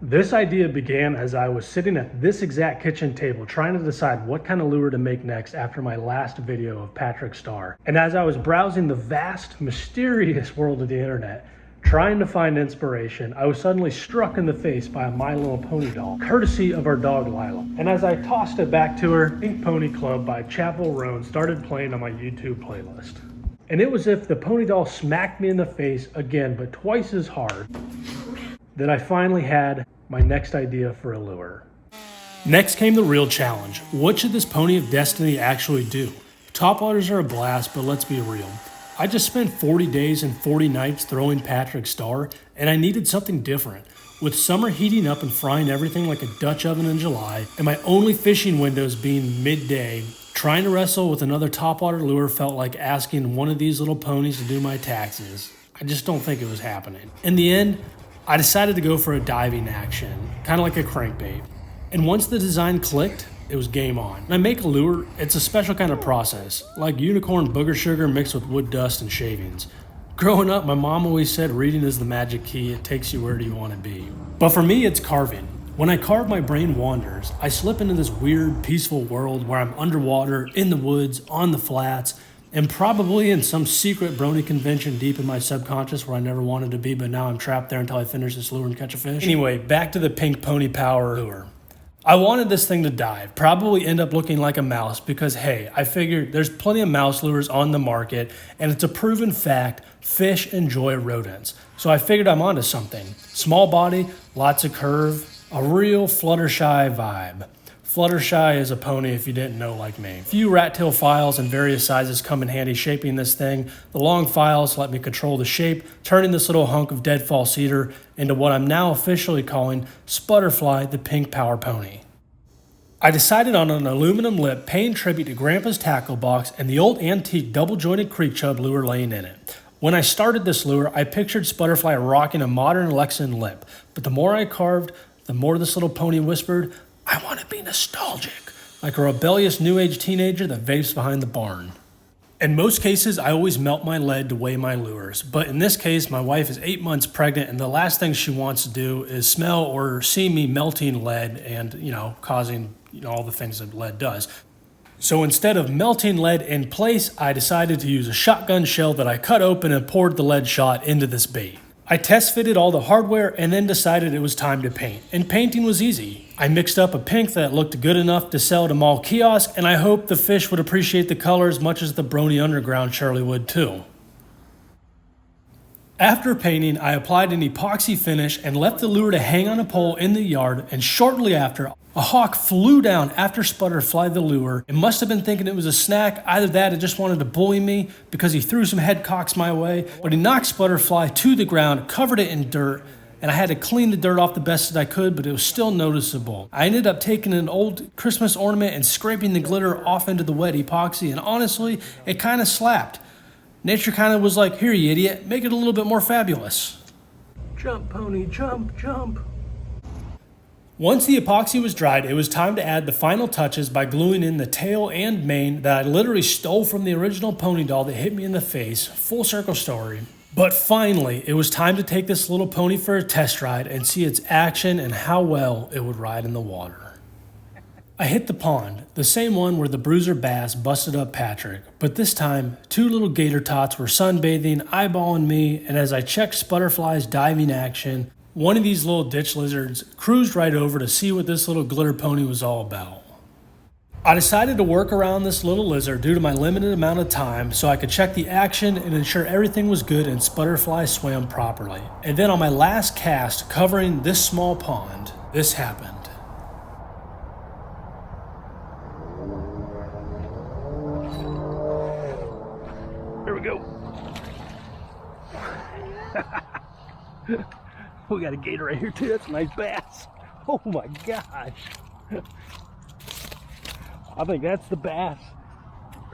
This idea began as I was sitting at this exact kitchen table trying to decide what kind of lure to make next after my last video of Patrick Star. And as I was browsing the vast, mysterious world of the internet, trying to find inspiration, I was suddenly struck in the face by a My Little Pony doll, courtesy of our dog Lila. And as I tossed it back to her, Pink Pony Club by Chapel Roan started playing on my YouTube playlist. And it was as if the pony doll smacked me in the face again, but twice as hard, that I finally had my next idea for a lure. Next came the real challenge. What should this Pony of Destiny actually do? Topwaters are a blast, but let's be real. I just spent 40 days and 40 nights throwing Patrick Star, and I needed something different. With summer heating up and frying everything like a Dutch oven in July, and my only fishing windows being midday, trying to wrestle with another topwater lure felt like asking one of these little ponies to do my taxes. I just don't think it was happening. In the end, I decided to go for a diving action, kind of like a crankbait. And once the design clicked, it was game on. When I make a lure, it's a special kind of process, like unicorn booger sugar mixed with wood dust and shavings. Growing up, my mom always said reading is the magic key, it takes you where you want to be. But for me, it's carving. When I carve, my brain wanders. I slip into this weird, peaceful world where I'm underwater, in the woods, on the flats, and probably in some secret brony convention deep in my subconscious where I never wanted to be, but now I'm trapped there until I finish this lure and catch a fish. Anyway, back to the Pink Pony Power lure. I wanted this thing to dive, probably end up looking like a mouse because, hey, I figured there's plenty of mouse lures on the market, and it's a proven fact, fish enjoy rodents. So I figured I'm onto something. Small body, lots of curve, a real Fluttershy vibe. Fluttershy is a pony if you didn't know like me. A few rat tail files in various sizes come in handy shaping this thing. The long files let me control the shape, turning this little hunk of deadfall cedar into what I'm now officially calling Sputterfly the Pink Power Pony. I decided on an aluminum lip paying tribute to Grandpa's tackle box and the old antique double-jointed creek chub lure laying in it. When I started this lure, I pictured Sputterfly rocking a modern Lexan lip, but the more I carved, the more this little pony whispered, I want to be nostalgic, like a rebellious new age teenager that vapes behind the barn. In most cases, I always melt my lead to weigh my lures, but in this case, my wife is 8 months pregnant and the last thing she wants to do is smell or see me melting lead and, causing, all the things that lead does. So instead of melting lead in place, I decided to use a shotgun shell that I cut open and poured the lead shot into this bait. I test fitted all the hardware and then decided it was time to paint. And painting was easy. I mixed up a pink that looked good enough to sell at a mall kiosk, and I hoped the fish would appreciate the color as much as the Brony Underground surely would too. After painting, I applied an epoxy finish and left the lure to hang on a pole in the yard, and shortly after, a hawk flew down after Sputterfly the lure. It must have been thinking it was a snack, either that or just wanted to bully me because he threw some head cocks my way, but he knocked Sputterfly to the ground, covered it in dirt, and I had to clean the dirt off the best that I could, but it was still noticeable. I ended up taking an old Christmas ornament and scraping the glitter off into the wet epoxy, and honestly, it kind of slapped. Nature kind of was like, here you idiot, make it a little bit more fabulous. Jump, pony, jump, jump. Once the epoxy was dried, it was time to add the final touches by gluing in the tail and mane that I literally stole from the original pony doll that hit me in the face. Full circle story. But finally, it was time to take this little pony for a test ride and see its action and how well it would ride in the water. I hit the pond, the same one where the bruiser bass busted up Patrick, but this time, two little gator tots were sunbathing, eyeballing me, and as I checked Sputterfly's diving action, one of these little ditch lizards cruised right over to see what this little glitter pony was all about. I decided to work around this little lizard due to my limited amount of time so I could check the action and ensure everything was good and Sputterfly swam properly. And then on my last cast covering this small pond, this happened. Here we go. We got a gator right here too. That's a nice bass. Oh my gosh. I think that's the bass.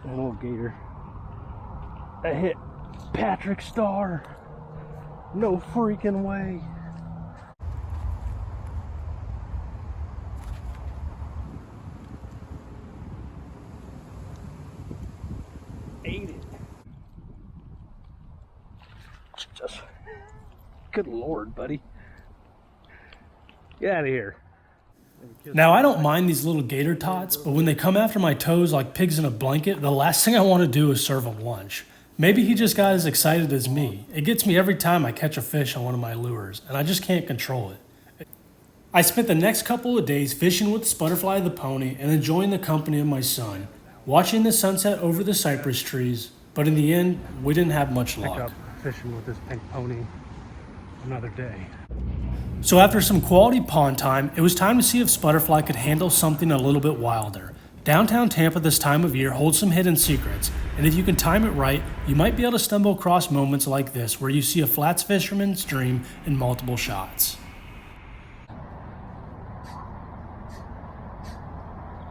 That little gator. That hit Patrick Star. No freaking way. Ate it. Just, good Lord, buddy. Get out of here. Now, I don't mind these little gator tots, but when they come after my toes like pigs in a blanket, the last thing I want to do is serve them lunch. Maybe he just got as excited as me. It gets me every time I catch a fish on one of my lures, and I just can't control it. I spent the next couple of days fishing with the Sputterfly the pony and enjoying the company of my son, watching the sunset over the cypress trees, but in the end, we didn't have much luck. Pick up fishing with this pink pony another day. So after some quality pond time, it was time to see if Sputterfly could handle something a little bit wilder. Downtown Tampa this time of year holds some hidden secrets, and if you can time it right, you might be able to stumble across moments like this where you see a flats fisherman's dream in multiple shots.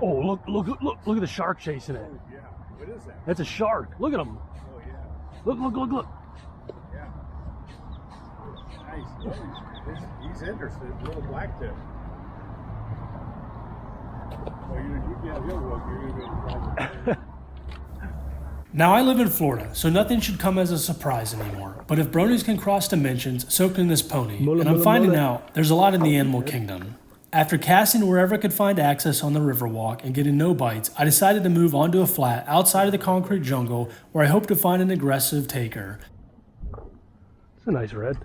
Oh, look at the shark chasing it. Oh, yeah. What is that? That's a shark. Look at him. Oh, yeah. Look. Yeah. Nice. Oh, he's interested. Little blacktip. Oh, he'll look. You're going to Now I live in Florida, so nothing should come as a surprise anymore. But if bronies can cross dimensions, so can this pony. And I'm finding out there's a lot in the animal kingdom. After casting wherever I could find access on the Riverwalk and getting no bites, I decided to move onto a flat outside of the concrete jungle where I hope to find an aggressive taker. It's a nice red.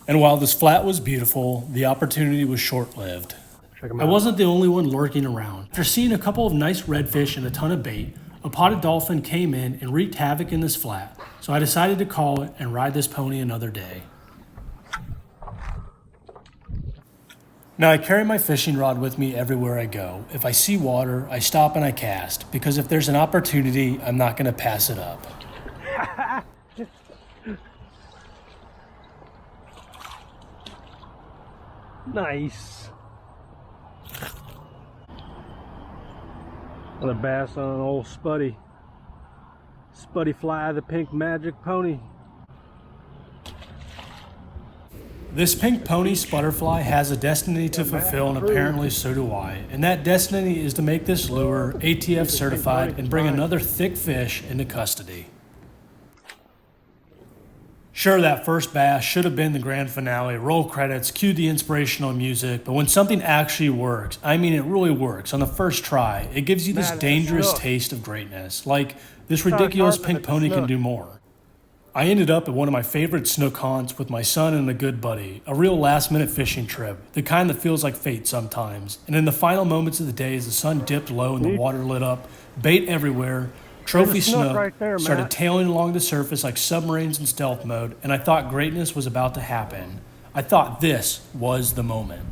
And while this flat was beautiful, the opportunity was short-lived. Check him I out. wasn't the only one lurking around. After seeing a couple of nice redfish and a ton of bait, a potted dolphin came in and wreaked havoc in this flat, so I decided to call it and ride this pony another day. Now I carry my fishing rod with me everywhere I go. If I see water, I stop and I cast, because if there's an opportunity, I'm not going to pass it up. Nice. Another bass on an old Spuddy. Spuddy Fly, the pink magic pony. This pink pony Sputterfly has a destiny to fulfill, and apparently so do I. And that destiny is to make this lure ATF certified and bring another thick fish into custody. Sure, that first bass should have been the grand finale, roll credits, cue the inspirational music, but when something actually works, I mean it really works, on the first try, it gives you this dangerous taste of greatness. Like, this ridiculous pink pony can do more. I ended up at one of my favorite snook haunts with my son and a good buddy, a real last-minute fishing trip, the kind that feels like fate sometimes. And in the final moments of the day, as the sun dipped low and the water lit up, bait everywhere, trophy snook right there, started Matt. tailing along the surface like submarines in stealth mode, and I thought greatness was about to happen. I thought this was the moment.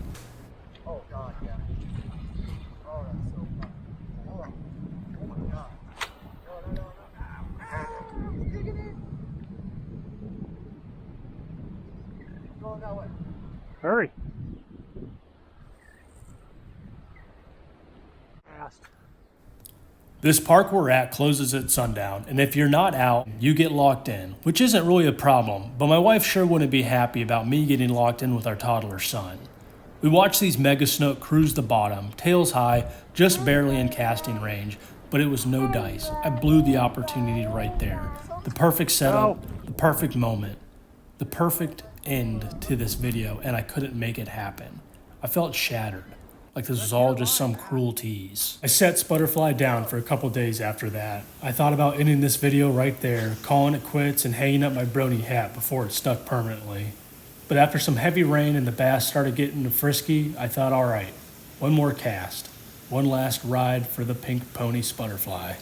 Oh, God, yeah. Oh, that's so fun. Oh, my God. No. He's digging in. Going that way. Hurry. Fast. This park we're at closes at sundown, and if you're not out, you get locked in, which isn't really a problem, but my wife sure wouldn't be happy about me getting locked in with our toddler son. We watched these mega snook cruise the bottom, tails high, just barely in casting range, but it was no dice. I blew the opportunity right there. The perfect setup, the perfect moment, the perfect end to this video, and I couldn't make it happen. I felt shattered. Like this was all just some cruel tease. I set Sputterfly down for a couple days after that. I thought about ending this video right there, calling it quits and hanging up my brony hat before it stuck permanently. But after some heavy rain and the bass started getting frisky, I thought, all right, one more cast. One last ride for the pink pony Sputterfly.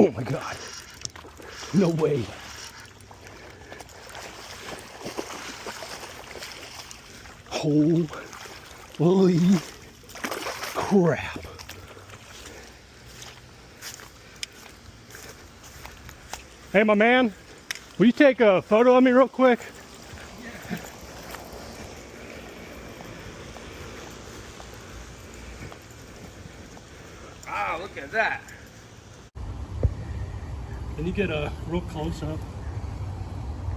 Oh my God. No way. Holy crap. Hey, my man, will you take a photo of me real quick? Ah, look at that. Can you get a real close up?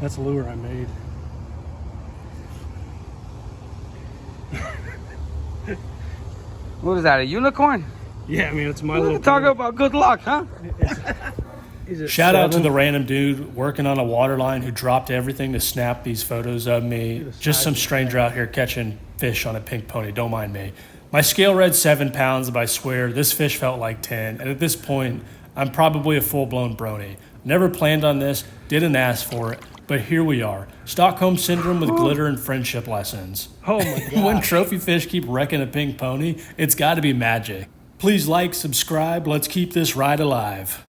That's a lure I made. What is that, a unicorn? Yeah, I mean, it's my We're little talking about good luck, huh? Shout out to the random dude working on a water line who dropped everything to snap these photos of me. Just some stranger out here catching fish on a pink pony. Don't mind me. My scale read 7 pounds, but I swear this fish felt like 10. And at this point, I'm probably a full-blown brony. Never planned on this, didn't ask for it, but here we are. Stockholm Syndrome with glitter and friendship lessons. Oh my God. When trophy fish keep wrecking a pink pony, it's got to be magic. Please like, subscribe, let's keep this ride alive.